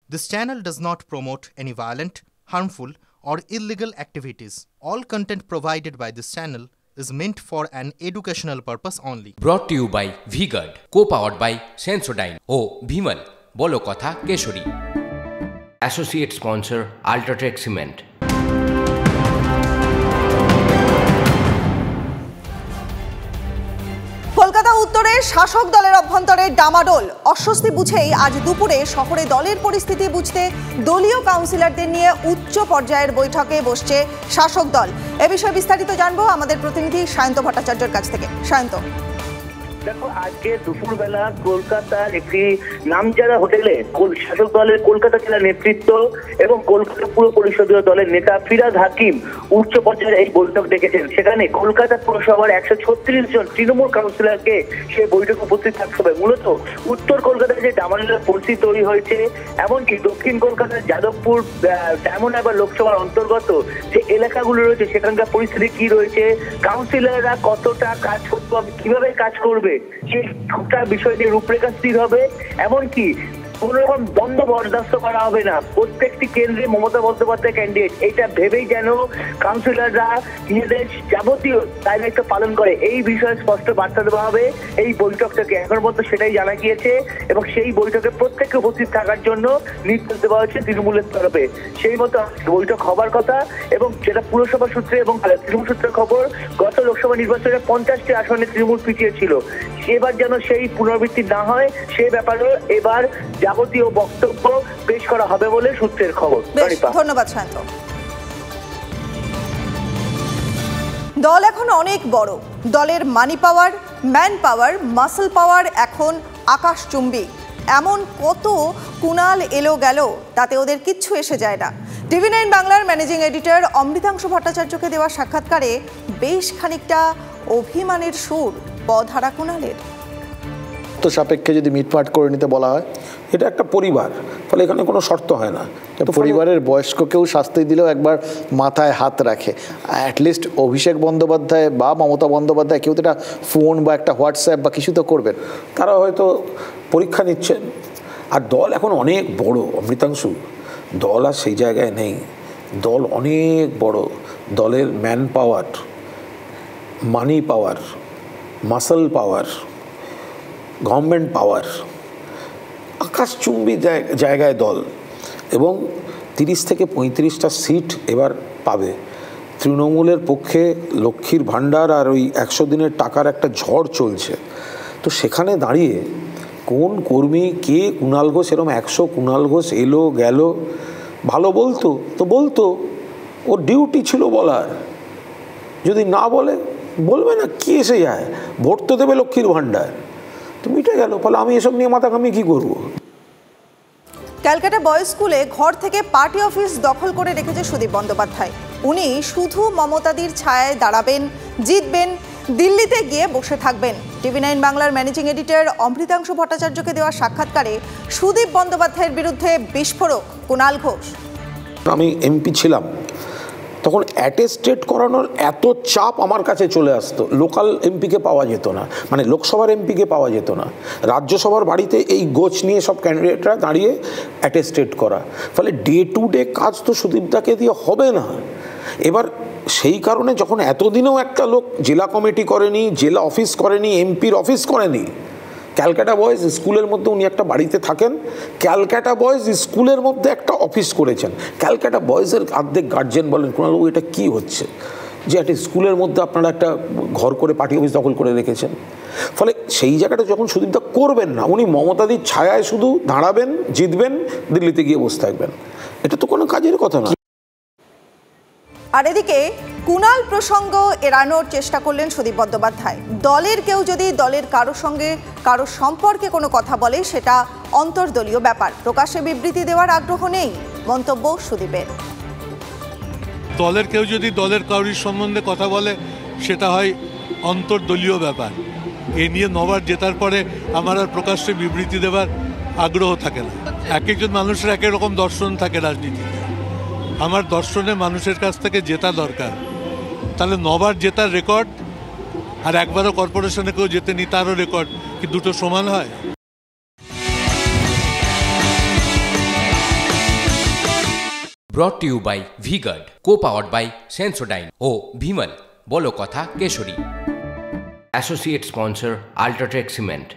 This channel does not promote any violent, harmful, or illegal activities. All content provided by this channel is meant for an educational purpose only. Brought to you by V-Guard, co-powered by Sensodyne O Bhimal, বলো কথা Keshari. Associate sponsor Ultratech Cement। Kolkata উত্তরে শাসক দলের অভ্যন্তরে ডামাডোল। অস্বস্তি বুঝেই আজ দুপুরে শহরে দলের পরিস্থিতি বুঝতে দলীয় কাউন্সিলরদের নিয়ে উচ্চ পর্যায়ের বৈঠকে বসছে শাসক দল। এ বিষয়ে বিস্তারিত জানবো আমাদের প্রতিনিধি সায়ন্ত ভট্টাচার্যের কাছ থেকে। সায়ন্ত, দেখো, আজকে দুপুরবেলা কলকাতার একটি নামজাদা হোটেলে শাসক দলের কলকাতা জেলা নেতৃত্ব এবং কলকাতা পুর পরিষদীয় দলের নেতা ফিরাদ হাকিম উচ্চ পর্যায়ের এই বৈঠক ডেকেছেন। সেখানে কলকাতা পুরসভার 136 জন তৃণমূল কাউন্সিলরকে সে বৈঠকে উপস্থিত থাকতে হবে। মূলত উত্তর কলকাতায় যে ডামাডোলের পরিস্থিতি তৈরি হয়েছে, এমনকি দক্ষিণ কলকাতার যাদবপুর ডায়মন্ড হারবার লোকসভার অন্তর্গত যে এলাকাগুলো রয়েছে সেখানকার পরিস্থিতি কি রয়েছে, কাউন্সিলররা কতটা কাজ করতে হবে, কিভাবে কাজ করবে, সেই সবটা বিষয় নিয়ে রূপরেখা স্থির হবে। এমনকি কোন রকম দ্বন্দ্ব বরদাস্ত করা হবে না। প্রত্যেকটি কেন্দ্রে মমতা বন্দ্যোপাধ্যায় ক্যান্ডিডেট, এটা ভেবেই যেন কাউন্সিলররা নিজেদের যাবতীয় দায়িত্ব পালন করে, এই বিষয়ে স্পষ্ট বার্তা দেওয়া হবে এই বৈঠক থেকে। এখন পর্যন্ত সেটাই জানা গিয়েছে এবং সেই বৈঠকে প্রত্যেককে উপস্থিত থাকার জন্য নির্দেশ দেওয়া হয়েছে তৃণমূলের তরফে। সেই মতো বৈঠক হবার কথা এবং যেটা পুরসভা সূত্রে এবং তৃণমূল সূত্রের খবর, গত লোকসভা নির্বাচনে 50টি আসনে তৃণমূল পিছিয়ে ছিল। এবার যেন সেই পুনরাবৃত্তি না হয় সে ব্যাপারেও এবার যাবতীয় বক্তব্য পেশ করা হবে বলে সূত্রের খবর। ধন্যবাদ সায়ন্ত। দল এখন অনেক বড়। দলের মানি পাওয়ার, ম্যান পাওয়ার, মাসল পাওয়ার এখন আকাশচুম্বী। এমন কত কুণাল এলো গেল, তাতে ওদের কিচ্ছু এসে যায় না। টিভি9 বাংলার ম্যানেজিং এডিটর অমৃতাংশু ভট্টাচার্যকে দেওয়া সাক্ষাৎকারে বেশ খানিকটা অভিমানের সুর পদহারা কুণালের। তো সাপেক্ষে যদি মিটমাট করে নিতে বলা হয়, এটা একটা পরিবার, ফলে এখানে কোনো শর্ত হয় না। তো পরিবারের বয়স্ক কেউ শাস্তি দিলেও একবার মাথায় হাত রাখে। অ্যাটলিস্ট অভিষেক বন্দ্যোপাধ্যায় বা মমতা বন্দ্যোপাধ্যায় কেউ তো একটা ফোন বা একটা হোয়াটসঅ্যাপ বা কিছু তো করবেন। তারা হয়তো পরীক্ষা নিচ্ছেন। আর দল এখন অনেক বড় অমৃতাংশু, দল আর সেই জায়গায় নেই। দল অনেক বড়। দলের ম্যান পাওয়ার, মানি পাওয়ার, মাসল পাওয়ার, গভর্নমেন্ট পাওয়ার, আকাশচুম্বী জায়গায় দল। এবং 30 থেকে 35টা সিট এবার পাবে। তৃণমূলের পক্ষে লক্ষ্মীর ভাণ্ডার আর ওই 100 দিনের টাকার একটা ঝড় চলছে। তো সেখানে দাঁড়িয়ে কোন কর্মী কে কুণাল ঘোষ, এরকম 100 কুণাল ঘোষ এলো গেল, ভালো বলতো তো বলতো, ওর ডিউটি ছিল বলার। যদি না বলে বলবে না, কি এসে যায়, ভোট তো দেবে লক্ষ্মীর ভাণ্ডার, তো মিটে গেল। ফলে আমি এসব নিয়ে মাথা ঘামিয়ে কী করবো। ক্যালকাটা বয়েজ স্কুলে ঘর থেকে পার্টি অফিস দখল করে রেখেছে সুদীপ বন্দ্যোপাধ্যায়। উনি শুধু মমতাদির ছায়ায় দাঁড়াবেন, জিতবেন, দিল্লিতে গিয়ে বসে থাকবেন। টিভি9 বাংলার ম্যানেজিং এডিটর অমৃতাংশু ভট্টাচার্যকে দেওয়া সাক্ষাৎকারে সুদীপ বন্দ্যোপাধ্যায়ের বিরুদ্ধে বিস্ফোরক কুণাল ঘোষ। আমি এমপি ছিলাম তখন অ্যাটেস্টেড করানোর এত চাপ আমার কাছে চলে আসতো, লোকাল এমপিকে পাওয়া যেত না, মানে লোকসভার এমপিকে পাওয়া যেত না। রাজ্যসভার বাড়িতে এই গোছ নিয়ে সব ক্যান্ডিডেটরা দাঁড়িয়ে অ্যাটেস্টেড করা, ফলে ডে টু ডে কাজ তো সুদীপদাকে দিয়ে হবে না। এবার সেই কারণে যখন এতদিনেও একটা লোক জেলা কমিটি করেনি, জেলা অফিস করেনি, এমপির অফিস করেনি, ক্যালকাটা বয়েজ স্কুলের মধ্যে উনি একটা বাড়িতে থাকেন, ক্যালকাটা বয়েজ স্কুলের মধ্যে একটা অফিস করেছেন। ক্যালকাটা বয়েজের অর্ধেক গার্জেন বলেন, কুণালবাবু এটা কী হচ্ছে যে একটা স্কুলের মধ্যে আপনারা একটা ঘর করে পার্টি অফিস দখল করে রেখেছেন। ফলে সেই জায়গাটা যখন সুদীপদা করবেন না, উনি মমতাদির ছায়ায় শুধু দাঁড়াবেন, জিতবেন, দিল্লিতে গিয়ে বসে থাকবেন, এটা তো কোনো কাজের কথা না। আর এদিকে কুণাল প্রসঙ্গ এড়ানোর চেষ্টা করলেন সুদীপ বন্দ্যোপাধ্যায়। দলের কেউ যদি দলের কারোর সঙ্গে কারো সম্পর্কে কোনো কথা বলে সেটা অন্তর্দলীয় ব্যাপার, প্রকাশ্যে বিবৃতি দেওয়ার আগ্রহ নেই, মন্তব্য সুদীপের। দলের কেউ যদি দলের কারোর সম্বন্ধে কথা বলে সেটা হয় অন্তর্দলীয় ব্যাপার। এ নিয়ে নবার জেতার পরে আমার আর প্রকাশ্যে বিবৃতি দেওয়ার আগ্রহ থাকে না। এক একজন মানুষের এক এক রকম দর্শন থাকে রাজনীতিতে। আমার দর্শনে মানুষের কাছ থেকে জেতা দরকার। তাহলে নবার জেতার রেকর্ড আর একবারও কর্পোরেশনে কেউ জেতেনি তারও রেকর্ড কি দুটো সমান হয়? Brought to you by V-Guard, co-powered by Sensodyne ও ভিমল, বলো কথা Kesari. Associate sponsor UltraTech cement.